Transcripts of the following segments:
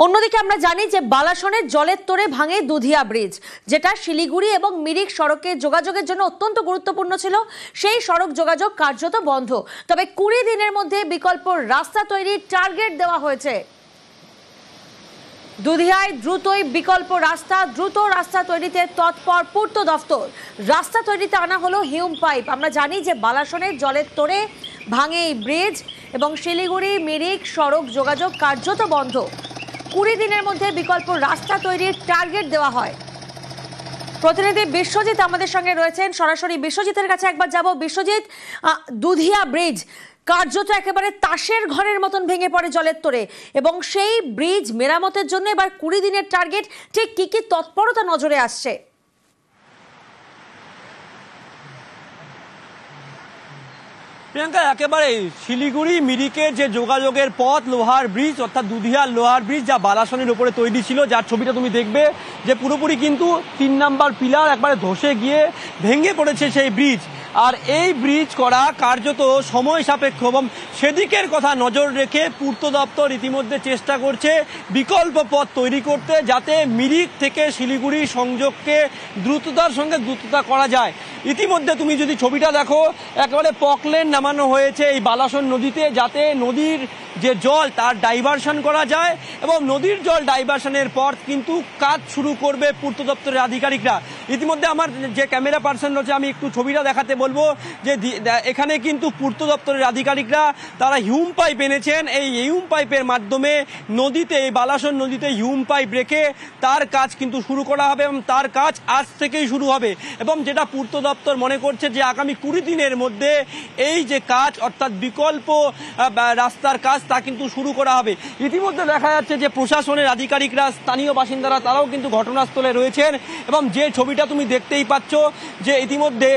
অন্যদিকে আমরা জানি যে বালাসনের জলের তোড়ে ভাঙে দুধিয়া ব্রিজ, যেটা শিলিগুড়ি এবং মিরিক সড়কে যোগাযোগের জন্য অত্যন্ত গুরুত্বপূর্ণ ছিল। সেই সড়ক যোগাযোগ কার্যত বন্ধ। তবে 20 দিনের মধ্যে বিকল্প রাস্তা তৈরির টার্গেট দেওয়া হয়েছে। দুধিয়ায় দ্রুতই বিকল্প দ্রুত রাস্তা তৈরিতে তৎপর পূর্ত দফতর। রাস্তা তৈরিতে আনা হলো হিউম পাইপ। আমরা জানি যে বালাসনের জলের তোড়ে ভাঙে এই ব্রিজ এবং শিলিগুড়ি মিরিক সড়ক যোগাযোগ কার্যত বন্ধ। 20 দিনের মধ্যে বিকল্প রাস্তা তৈরির টার্গেট দেওয়া হয়। প্রতিনিধি বিশ্বজিৎ আমাদের সঙ্গে রয়েছেন, সরাসরি বিশ্বজিতের কাছে একবার যাব। বিশ্বজিৎ, দুধিয়া ব্রিজ কার্যত একেবারে তাসের ঘরের মতন ভেঙে পড়ে জলের তোড়ে এবং সেই ব্রিজ মেরামতের জন্য এবার 20 দিনের টার্গেট। ঠিক কি কি তৎপরতা নজরে আসছে? প্রিয়াঙ্কা, একেবারে শিলিগুড়ি মিরিকের যে যোগাযোগের পথ লোহার ব্রিজ, অর্থাৎ দুধিয়ার লোহার ব্রিজ, যা বালাসনের উপরে তৈরি ছিল, যার ছবিটা তুমি দেখবে যে পুরোপুরি কিন্তু 3 নাম্বার পিলার একবারে ধসে গিয়ে ভেঙে পড়েছে সেই ব্রিজ। আর এই ব্রিজ করা কার্যত সময় সাপেক্ষ এবং সেদিকের কথা নজর রেখে পূর্ত দপ্তর ইতিমধ্যে চেষ্টা করছে বিকল্প পথ তৈরি করতে, যাতে মিরিক থেকে শিলিগুড়ি সংযোগকে দ্রুততার সঙ্গে দ্রুততা করা যায়। ইতিমধ্যে তুমি যদি ছবিটা দেখো, একেবারে পকলেন নামানো হয়েছে এই বালাসন নদীতে, যাতে নদীর যে জল তার ডাইভারশন করা যায় এবং নদীর জল ডাইভারশনের পর কিন্তু কাজ শুরু করবে পূর্ত দপ্তরের আধিকারিকরা। ইতিমধ্যে আমার যে ক্যামেরা পার্সন রয়েছে, আমি একটু ছবিটা দেখাতে বলবো যে এখানে কিন্তু পূর্ত দপ্তরের আধিকারিকরা তারা হিউম পাইপ এনেছেন। এই হিউম পাইপের মাধ্যমে নদীতে, এই বালাসন নদীতে হিউম পাইপ রেখে তার কাজ কিন্তু শুরু করা হবে এবং তার কাজ আজ থেকেই শুরু হবে। এবং যেটা পূর্ত দপ্তর মনে করছে যে আগামী 20 দিনের মধ্যে এই যে কাজ, অর্থাৎ বিকল্প রাস্তার কাজ, তা কিন্তু শুরু করা হবে। ইতিমধ্যে দেখা যাচ্ছে যে প্রশাসনের আধিকারিকরা, স্থানীয় বাসিন্দারা তারাও কিন্তু ঘটনাস্থলে রয়েছেন এবং যে ছবিটা তুমি দেখতেই পাচ্ছ যে ইতিমধ্যে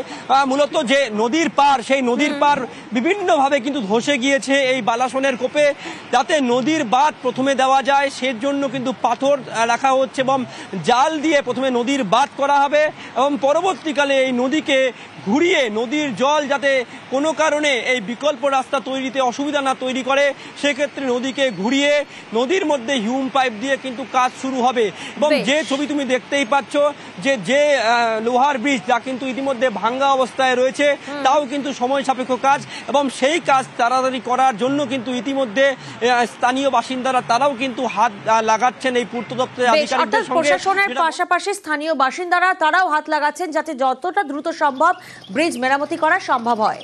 মূলত যে নদীর পার, সেই নদীর পার বিভিন্নভাবে কিন্তু ধসে গিয়েছে এই বালাসনের কোপে। যাতে নদীর বাঁধ প্রথমে দেওয়া যায়, সেজন্য কিন্তু পাথর রাখা হচ্ছে এবং জাল দিয়ে প্রথমে নদীর বাঁধ করা হবে এবং পরবর্তীকালে এই নদীকে ঘুরিয়ে নদীর জল যাতে কোনো কারণে এই বিকল্প রাস্তা তৈরিতে অসুবিধা না তৈরি করে, সেক্ষেত্রে নদীকে ঘুরিয়ে নদীর মধ্যে হিউম পাইপ দিয়ে কিন্তু কাজ শুরু হবে। এবং যে ছবি তুমি দেখতেই পাচ্ছ যে লোহার ব্রিজ, যা কিন্তু ইতিমধ্যে ভাঙ্গা অবস্থায় রয়েছে, তাও কিন্তু সময় সাপেক্ষ কাজ এবং সেই কাজ তাড়াতাড়ি করার জন্য কিন্তু ইতিমধ্যে স্থানীয় বাসিন্দারা তারাও কিন্তু হাত লাগাচ্ছেন এই পূর্ত দপ্তরের আধিকারিকদের সঙ্গে। প্রশাসনের পাশাপাশি স্থানীয় বাসিন্দারা তারাও হাত লাগাচ্ছেন যাতে যতটা দ্রুত সম্ভব ব্রিজ মেরামতি করা সম্ভব হয়।